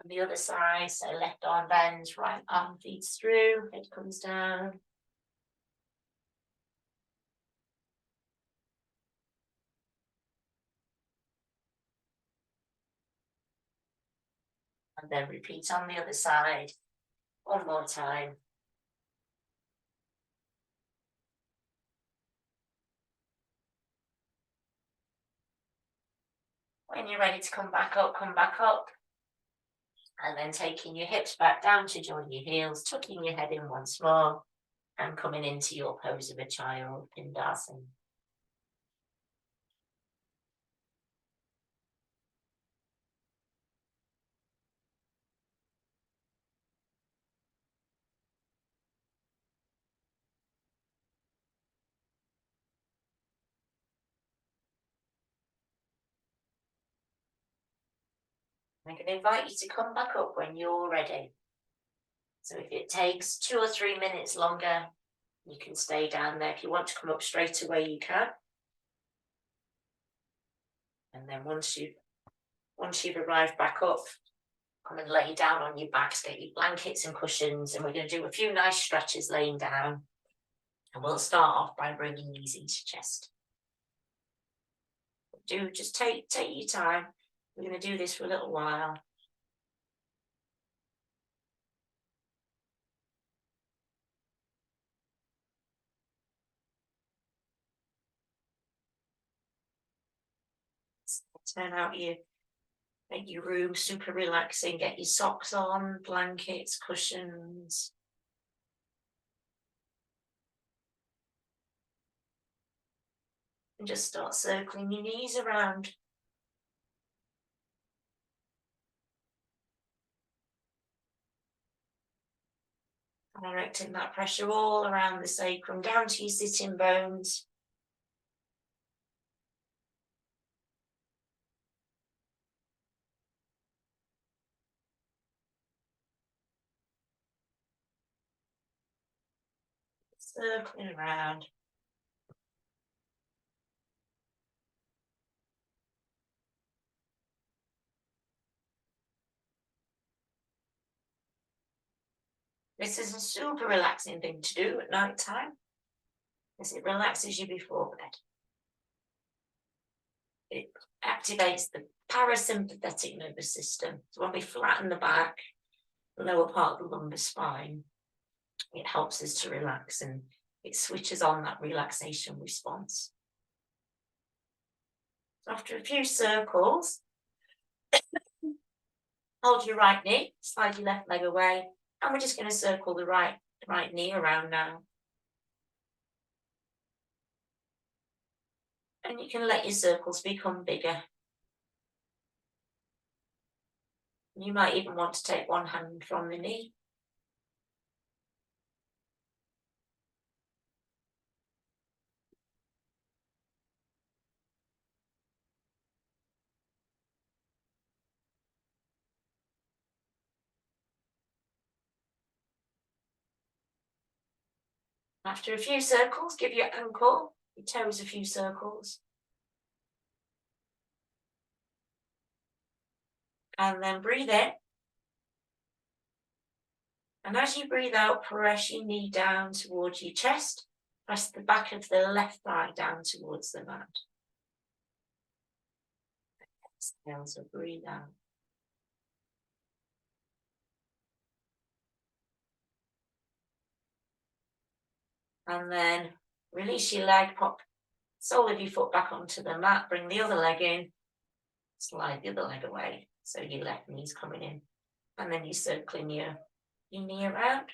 On the other side, so left arm bends, right arm feeds through, head comes down. And then repeat on the other side, one more time. When you're ready to come back up, and then taking your hips back down to join your heels, tucking your head in once more, and coming into your pose of a child, Pindasana. I'm going to invite you to come back up when you're ready. So if it takes 2 or 3 minutes longer, you can stay down there. If you want to come up straight away, you can. And then once you've arrived back up, come and lay down on your backs, get your blankets and cushions, and we're going to do a few nice stretches laying down. And we'll start off by bringing knees into chest. Just take your time. We're going to do this for a little while. Turn out make your room super relaxing. Get your socks on, blankets, cushions. And just start circling your knees around. Directing that pressure all around the sacrum, down to your sitting bones. Circling around. This is a super relaxing thing to do at night time, as it relaxes you before bed. It activates the parasympathetic nervous system. So when we flatten the back, the lower part of the lumbar spine, it helps us to relax and it switches on that relaxation response. After a few circles, hold your right knee, slide your left leg away, and we're just going to circle the right knee around now. And you can let your circles become bigger. You might even want to take one hand from the knee. After a few circles, give your ankle, your toes a few circles. And then breathe in. And as you breathe out, press your knee down towards your chest. Press the back of the left thigh down towards the mat. Exhale, so breathe out. And then release your leg, pop sole of your foot back onto the mat, bring the other leg in, slide the other leg away. So your left knee's coming in. And then you're circling your knee around.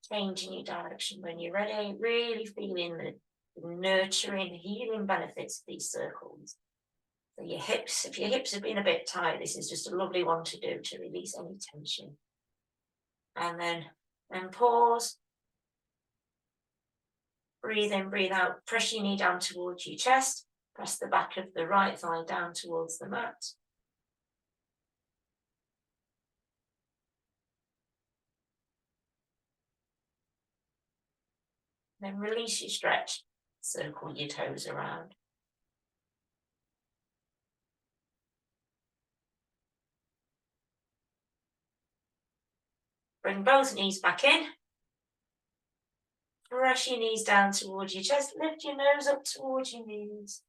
Changing your direction when you're ready, really feeling the nurturing, healing benefits of these circles. So your hips, if your hips have been a bit tight, this is just a lovely one to do to release any tension. And then pause. Breathe in, breathe out, press your knee down towards your chest, press the back of the right thigh down towards the mat. Then release your stretch, circle your toes around. Bring both knees back in. Press your knees down towards your chest, lift your nose up towards your knees.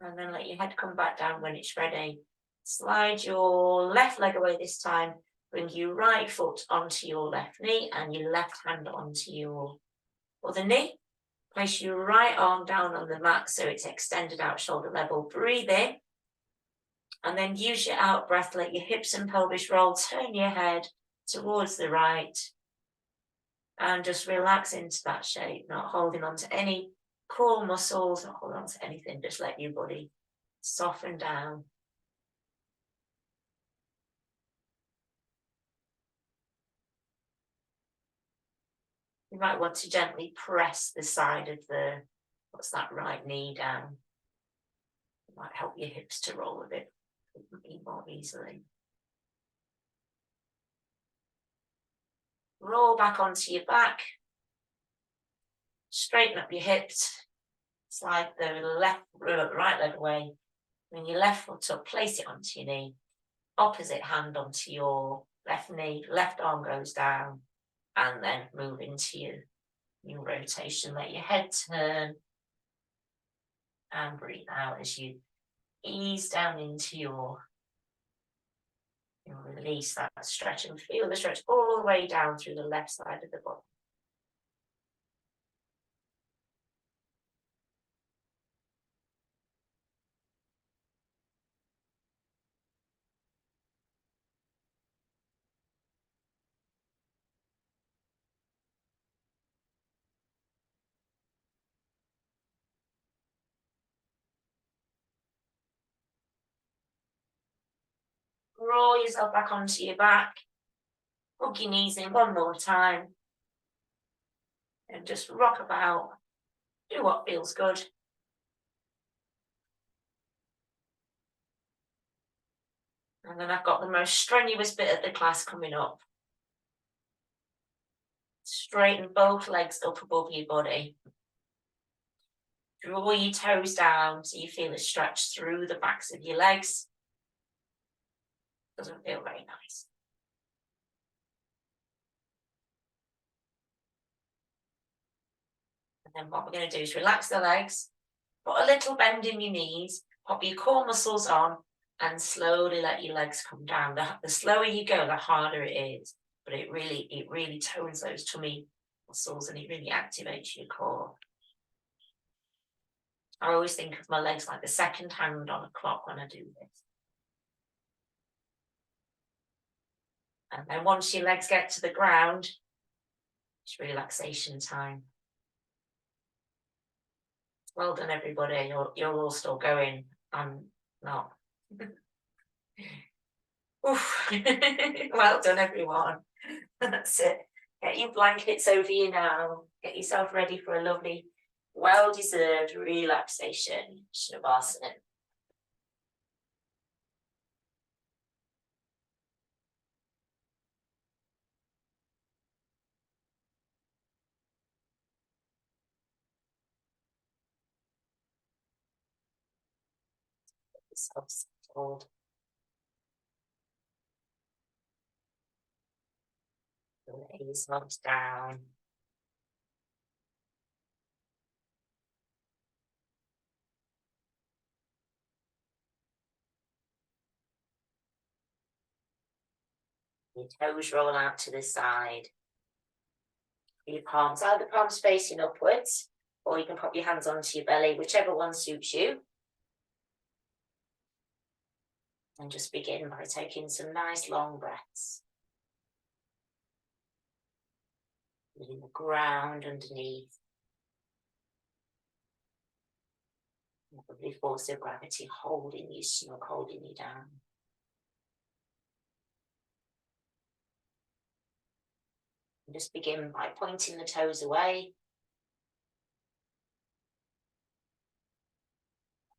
And then let your head come back down when it's ready. Slide your left leg away this time. Bring your right foot onto your left knee and your left hand onto your other knee. Place your right arm down on the mat so it's extended out shoulder level. Breathe in. And then use your out breath. Let your hips and pelvis roll. Turn your head towards the right. And just relax into that shape, not holding on to any core muscles, not holding on to anything. Just let your body soften down. You might want to gently press the side of the, what's that, right knee down. It might help your hips to roll a bit more easily. Roll back onto your back. Straighten up your hips. Slide the right leg away. Bring your left foot up, place it onto your knee. Opposite hand onto your left knee. Left arm goes down. And then move into your new rotation. Let your head turn. And breathe out as you ease down into your release that stretch and feel the stretch all the way down through the left side of the body. Roll yourself back onto your back. Hook your knees in one more time. And just rock about. Do what feels good. And then I've got the most strenuous bit of the class coming up. Straighten both legs up above your body. Draw your toes down so you feel a stretch through the backs of your legs. Doesn't feel very nice. And then what we're going to do is relax the legs, put a little bend in your knees, pop your core muscles on, and slowly let your legs come down. The slower you go, the harder it is. But it really tones those tummy muscles and it really activates your core. I always think of my legs like the second hand on a clock when I do this. And then once your legs get to the ground, it's relaxation time. Well done, everybody. You're all still going. I'm not. Oof. Well done, everyone. That's it. Get your blankets over you now. Get yourself ready for a lovely, well-deserved relaxation. Shavasana. Yourself settled. Lay yourselves down. Your toes roll out to the side. Your palms, either palms facing upwards, or you can pop your hands onto your belly, whichever one suits you. And just begin by taking some nice long breaths. Feeling the ground underneath. Lovely force of gravity holding you snug, holding you down. And just begin by pointing the toes away.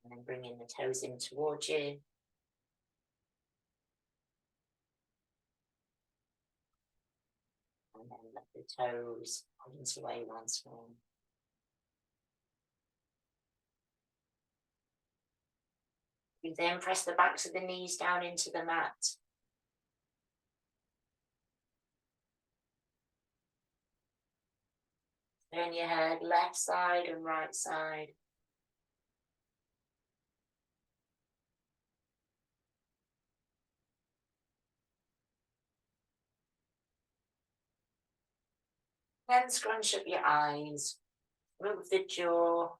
And then bringing the toes in towards you. And then let the toes point away once more. You then press the backs of the knees down into the mat. Turn your head left side and right side. Then scrunch up your eyes. Move the jaw.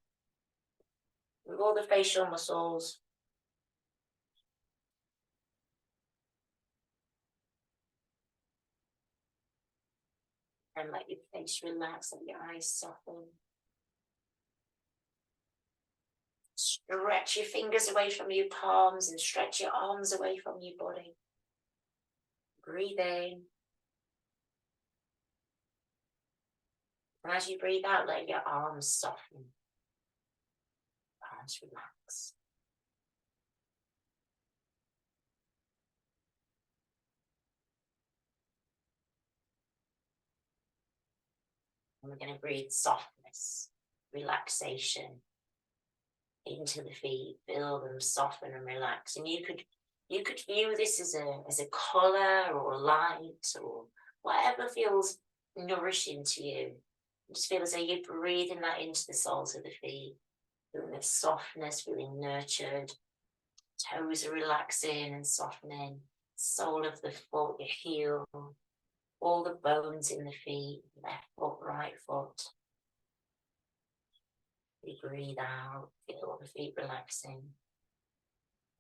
Move all the facial muscles. And let your face relax, let your eyes soften. Stretch your fingers away from your palms and stretch your arms away from your body. Breathe in. And as you breathe out, let your arms soften. Arms relax. And we're going to breathe softness, relaxation into the feet. Feel them soften and relax. And you could view this as a colour or light or whatever feels nourishing to you. Just feel as though you're breathing that into the soles of the feet. Feeling the softness, feeling nurtured. Toes are relaxing and softening. Sole of the foot, your heel. All the bones in the feet. Left foot, right foot. You breathe out. Feel all the feet relaxing.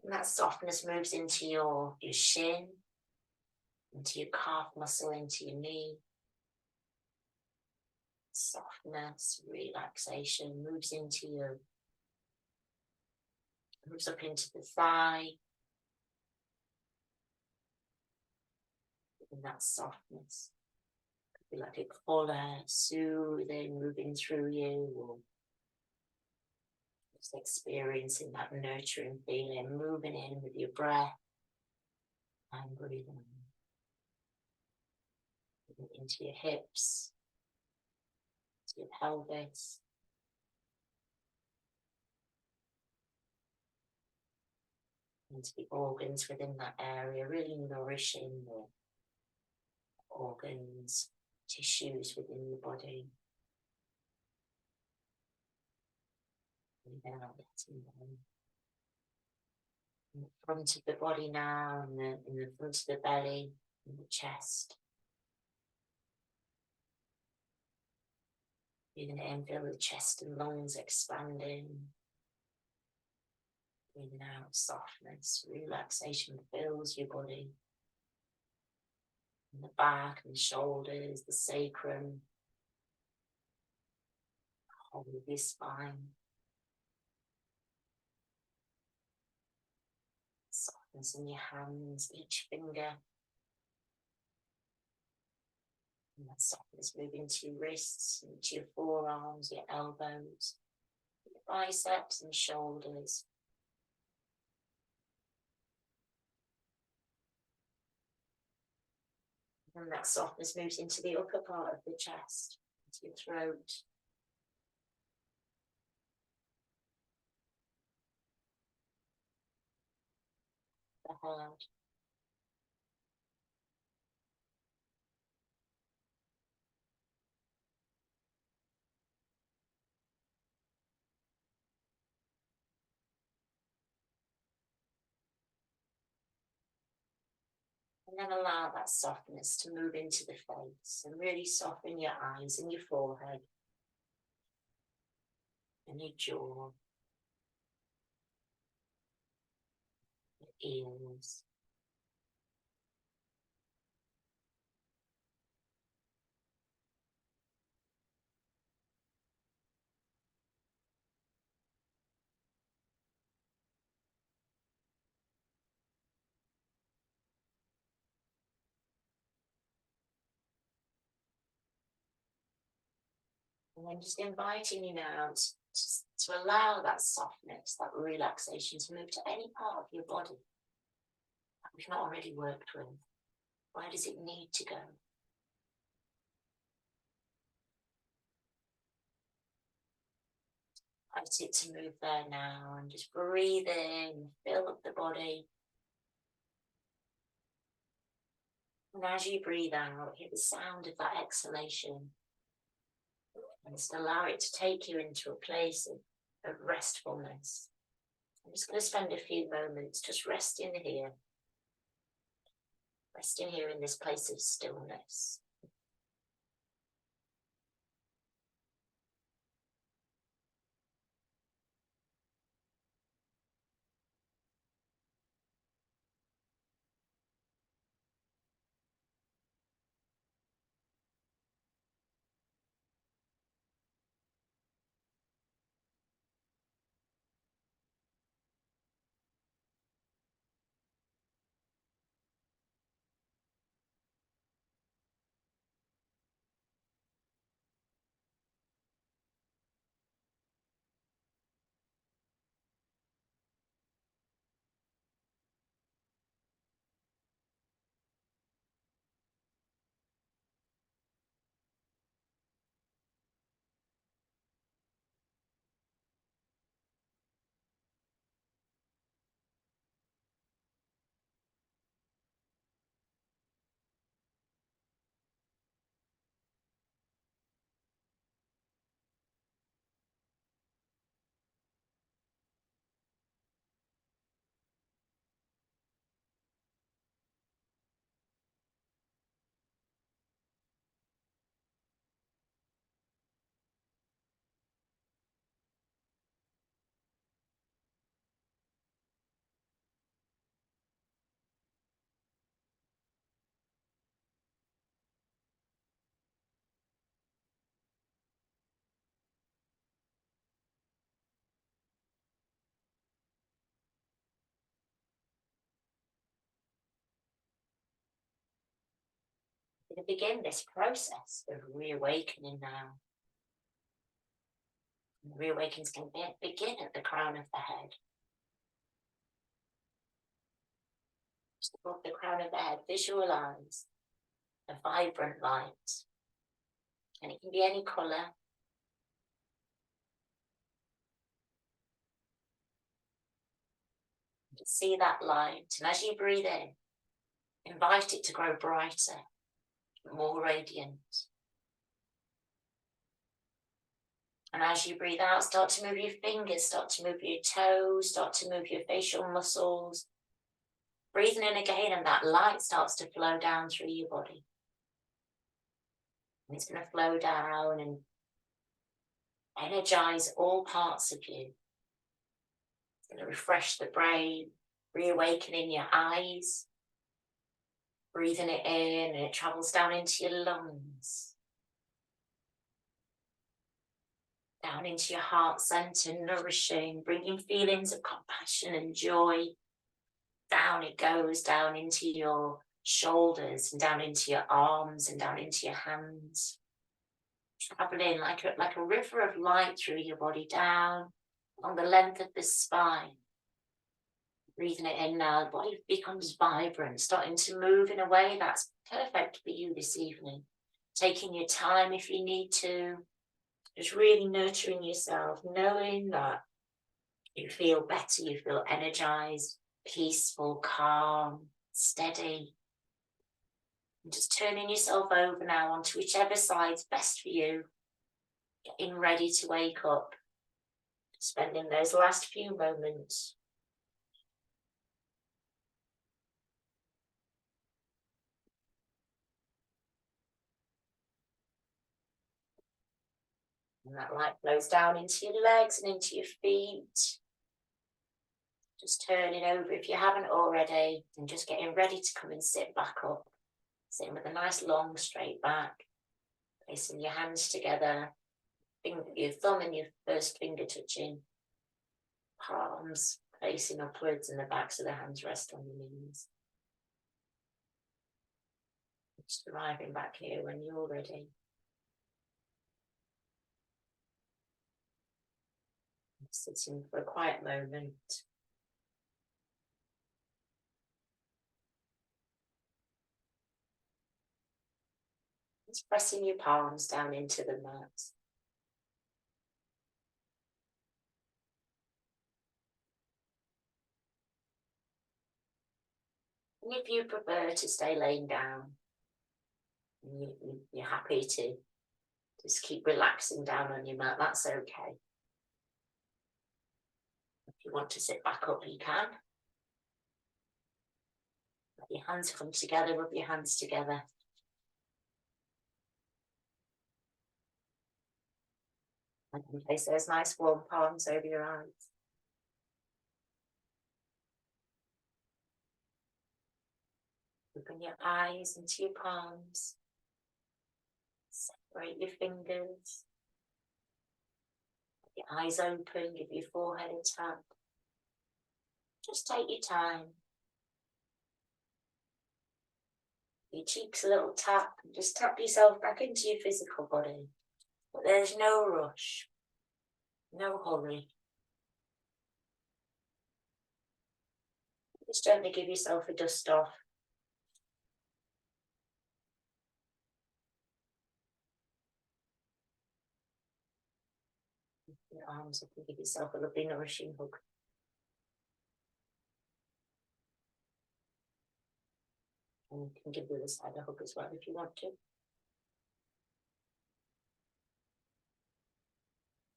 And that softness moves into your shin. Into your calf muscle, into your knee. Softness, relaxation moves up into the thigh. And that softness could be like a collar, soothing, moving through you, or just experiencing that nurturing feeling, moving in with your breath and breathing into your hips, to your pelvis. Into the organs within that area, really nourishing the organs, tissues within your body. And out, letting them. In the front of the body now, in the front of the belly, in the chest. Breathing in, feel the chest and lungs expanding. Breathing out, softness, relaxation fills your body. And the back and the shoulders, the sacrum, whole of your spine. Softness in your hands, each finger. And that softness moving to your wrists, into your forearms, your elbows, your biceps and shoulders. And that softness moves into the upper part of the chest, into your throat. The head. And then allow that softness to move into the face and really soften your eyes and your forehead and your jaw, your ears. And then just inviting you now to allow that softness, that relaxation to move to any part of your body that we've not already worked with. Where does it need to go? Invite it to move there now and just breathe in, fill up the body. And as you breathe out, hear the sound of that exhalation. And just allow it to take you into a place of restfulness. I'm just going to spend a few moments just resting here in this place of stillness. To begin this process of reawakening now. And reawakening can begin at the crown of the head. Just above the crown of the head, visualize a vibrant light. And it can be any colour. Just see that light, and as you breathe in, invite it to grow brighter, more radiant. And as you breathe out, start to move your fingers, start to move your toes, start to move your facial muscles. Breathing in again, and that light starts to flow down through your body. And it's going to flow down and energize all parts of you. It's going to refresh the brain, reawakening your eyes, Breathing it in and it travels down into your lungs. Down into your heart center, nourishing, bringing feelings of compassion and joy. Down it goes, down into your shoulders and down into your arms and down into your hands. Traveling like a river of light through your body, down along the length of the spine. Breathing it in now, the body becomes vibrant, starting to move in a way that's perfect for you this evening. Taking your time if you need to. Just really nurturing yourself, knowing that you feel better, you feel energized, peaceful, calm, steady. And just turning yourself over now onto whichever side's best for you. Getting ready to wake up. Spending those last few moments. And that light flows down into your legs and into your feet. Just turning over if you haven't already, and just getting ready to come and sit back up. Sitting with a nice long straight back. Placing your hands together. Your thumb and your first finger touching. Palms facing upwards and the backs of the hands rest on your knees. Just arriving back here when you're ready. Sitting for a quiet moment. Just pressing your palms down into the mat. And if you prefer to stay laying down, you're happy to just keep relaxing down on your mat, that's okay. If you want to sit back up, you can. Let your hands come together, rub your hands together. And place those nice warm palms over your eyes. Open your eyes into your palms. Separate your fingers. Your eyes open, give your forehead a tap. Just take your time. Your cheeks a little tap, and just tap yourself back into your physical body. But there's no rush, no hurry. Just gently give yourself a dust off. Your arms up and give yourself a lovely nourishing hug. And you can give the other side a hug as well if you want to.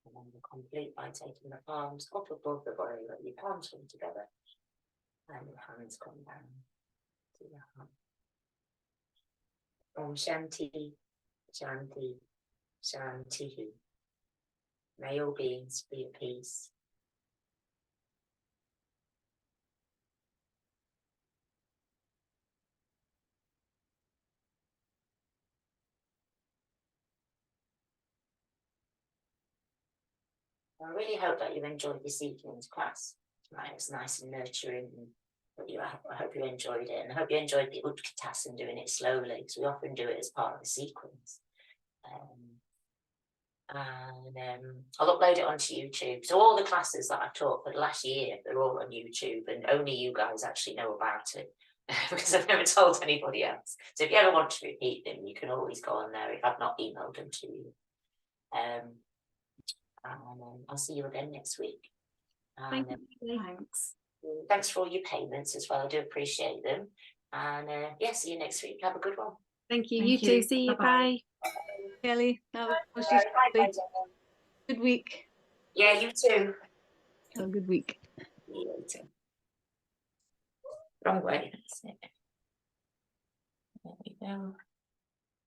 And then we'll complete by taking the palms up above the body, let your palms come together. And your hands come down to your heart. Om Shanti, Shanti, Shanti. May all beings be at peace. I really hope that you enjoyed this evening's class. Right, it was nice and nurturing. I hope you enjoyed it, and I hope you enjoyed the Utkatasana, doing it slowly, because we often do it as part of the sequence. I'll upload it onto YouTube. So all the classes that I've taught for the last year, they're all on YouTube, and only you guys actually know about it because I've never told anybody else. So if you ever want to repeat them, you can always go on there if I've not emailed them to you. I'll see you again next week. Thank you. Thanks. Thanks for all your payments as well. I do appreciate them. And yeah, see you next week. Have a good one. Thank you. You too. See you. Bye. Kelly, that was Bye, just bye, good week. yeah, you too. Have a good week. See you later. Wrong way. That's it. There we go.